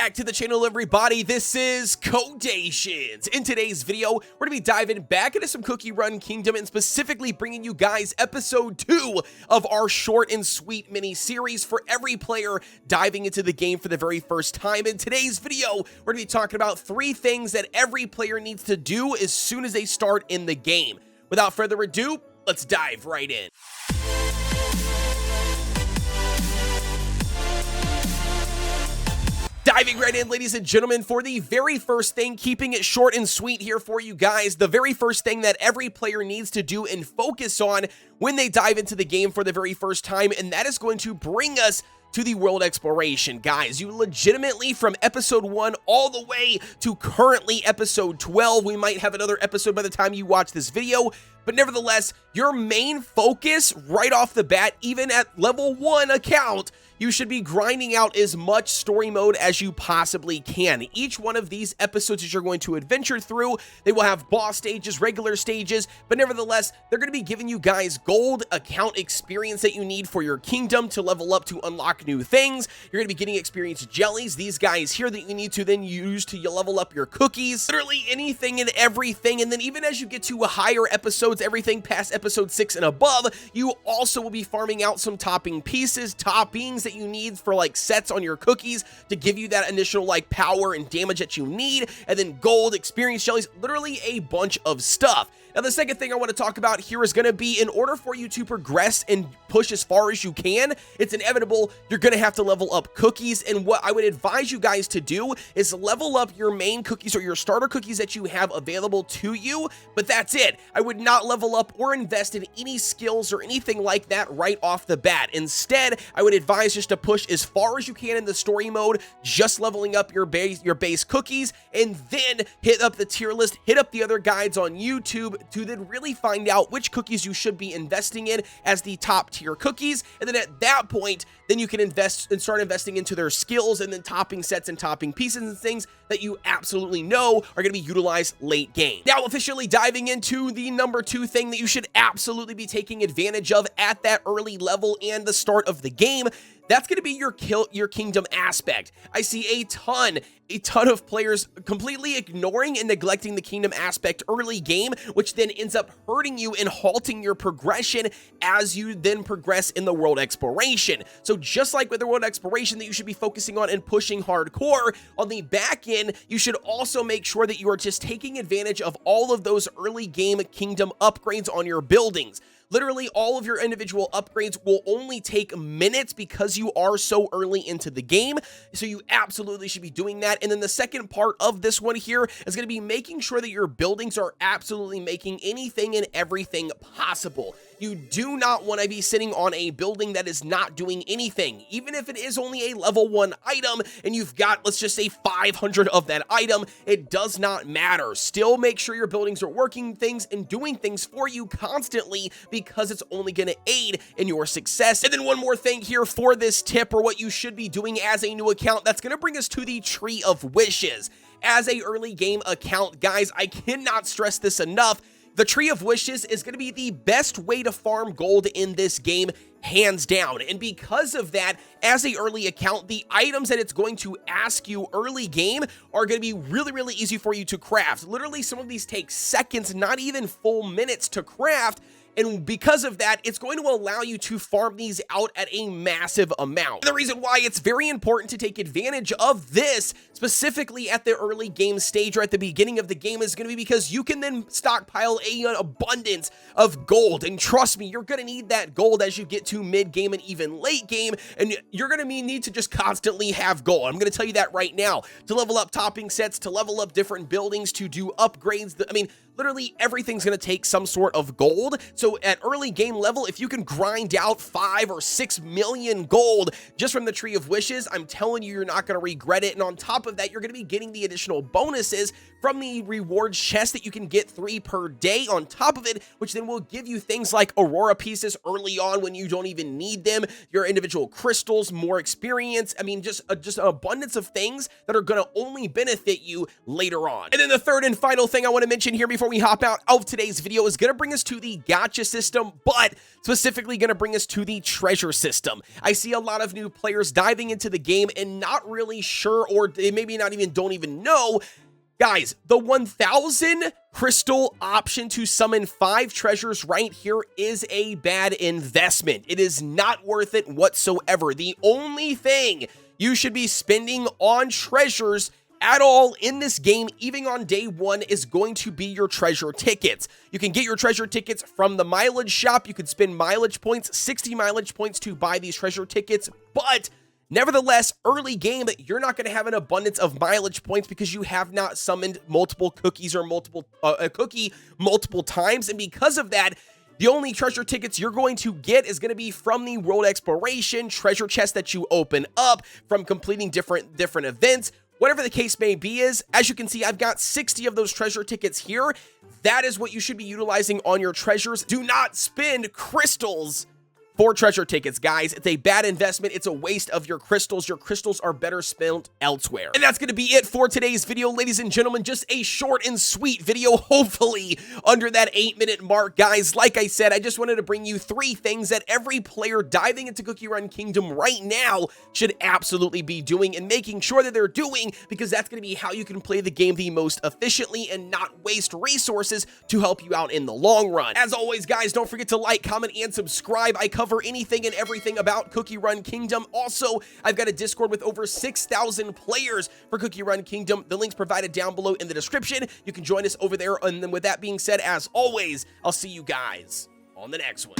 back to the channel, everybody. This is Kodeations. In today's video, we're going to be diving back into some Cookie Run Kingdom and specifically bringing you guys episode 2 of our short and sweet mini series for every player diving into the game for the very first time. In today's video, we're going to be talking about 3 things that every player needs to do as soon as they start in the game. Without further ado, let's dive right in. Diving right in, ladies and gentlemen, for the very first thing, keeping it short and sweet here for you guys, the very first thing that every player needs to do and focus on when they dive into the game for the very first time, and that is going to bring us to the world exploration. Guys, you legitimately, from episode 1 all the way to currently episode 12, we might have another episode by the time you watch this video, but nevertheless, your main focus right off the bat, even at level 1 account, you should be grinding out as much story mode as you possibly can. Each one of these episodes that you're going to adventure through, they will have boss stages, regular stages, but nevertheless, they're going to be giving you guys gold account experience that you need for your kingdom to level up to unlock new things. You're going to be getting experience jellies, these guys here that you need to then use to level up your cookies, literally anything and everything. And then even as you get to higher episodes, everything past episode 6 and above, you also will be farming out some topping pieces, toppings that you need for like sets on your cookies to give you that initial like power and damage that you need, and then gold, experience jellies, literally a bunch of stuff. Now, the second thing I want to talk about here is going to be, in order for you to progress and push as far as you can, it's inevitable you're going to have to level up cookies. And what I would advise you guys to do is level up your main cookies or your starter cookies that you have available to you, but that's it. I would not level up or invest in any skills or anything like that right off the bat. Instead, I would advise just to push as far as you can in the story mode, just leveling up your base cookies, and then hit up the tier list, hit up the other guides on YouTube to then really find out which cookies you should be investing in as the top tier cookies. And then at that point, then you can invest and start investing into their skills and then topping sets and topping pieces and things that you absolutely know are going to be utilized late game. Now, officially diving into the number 2 thing that you should absolutely be taking advantage of at that early level and the start of the game, that's going to be your kingdom aspect. I see a ton of players completely ignoring and neglecting the kingdom aspect early game, which then ends up hurting you and halting your progression as you then progress in the world exploration. So just like with the world exploration that you should be focusing on and pushing hardcore, on the back end, you should also make sure that you are just taking advantage of all of those early game kingdom upgrades on your buildings. Literally, all of your individual upgrades will only take minutes because you are so early into the game, so you absolutely should be doing that. And then the second part of this one here is going to be making sure that your buildings are absolutely making anything and everything possible. You do not want to be sitting on a building that is not doing anything. Even if it is only a level 1 item and you've got, let's just say, 500 of that item, it does not matter. Still make sure your buildings are working things and doing things for you constantly, because it's only going to aid in your success. And then one more thing here for this tip, or what you should be doing as a new account, that's going to bring us to the Tree of Wishes. As a early game account, guys, I cannot stress this enough. The Tree of Wishes is going to be the best way to farm gold in this game, hands down. And because of that, as a early account, the items that it's going to ask you early game are going to be really, really easy for you to craft. Literally, some of these take seconds, not even full minutes to craft. And because of that, it's going to allow you to farm these out at a massive amount. The reason why it's very important to take advantage of this, specifically at the early game stage or at the beginning of the game, is going to be because you can then stockpile an abundance of gold. And trust me, you're going to need that gold as you get to mid game and even late game. And you're going to need to just constantly have gold. I'm going to tell you that right now. To level up topping sets, to level up different buildings, to do upgrades. I mean, literally everything's going to take some sort of gold. So at early game level, if you can grind out 5 or 6 million gold just from the Tree of Wishes, I'm telling you, you're not going to regret it. And on top of that, you're going to be getting the additional bonuses from the reward chest that you can get 3 per day on top of it, which then will give you things like Aurora pieces early on when you don't even need them, your individual crystals, more experience. I mean, just an abundance of things that are going to only benefit you later on. And then the third and final thing I want to mention here before before we hop out of today's video is going to bring us to the gacha system, but specifically going to bring us to the treasure system. I see a lot of new players diving into the game and not really sure, or they maybe not even don't even know. Guys, the 1000 crystal option to summon 5 treasures right here is a bad investment. It is not worth it whatsoever. The only thing you should be spending on treasures at all in this game, even on day 1, is going to be your treasure tickets. You can get your treasure tickets from the mileage shop. You can spend mileage points, 60 mileage points to buy these treasure tickets, but nevertheless, early game, you're not going to have an abundance of mileage points because you have not summoned multiple cookies or a cookie multiple times. And because of that, the only treasure tickets you're going to get is going to be from the world exploration treasure chest that you open up from completing different events. Whatever the case may be is, as you can see, I've got 60 of those treasure tickets here. That is what you should be utilizing on your treasures. Do not spend crystals for treasure tickets, guys. It's a bad investment. It's a waste of your crystals. Your crystals are better spent elsewhere. And that's going to be it for today's video, ladies and gentlemen. Just a short and sweet video, hopefully under that 8-minute mark, guys. Like I said, I just wanted to bring you 3 things that every player diving into Cookie Run Kingdom right now should absolutely be doing and making sure that they're doing, because that's going to be how you can play the game the most efficiently and not waste resources to help you out in the long run. As always, guys, don't forget to like, comment, and subscribe. I cover anything and everything about Cookie Run Kingdom. Also, I've got a Discord with over 6,000 players for Cookie Run Kingdom. The link's provided down below in the description. You can join us over there. And then with that being said, as always, I'll see you guys on the next one.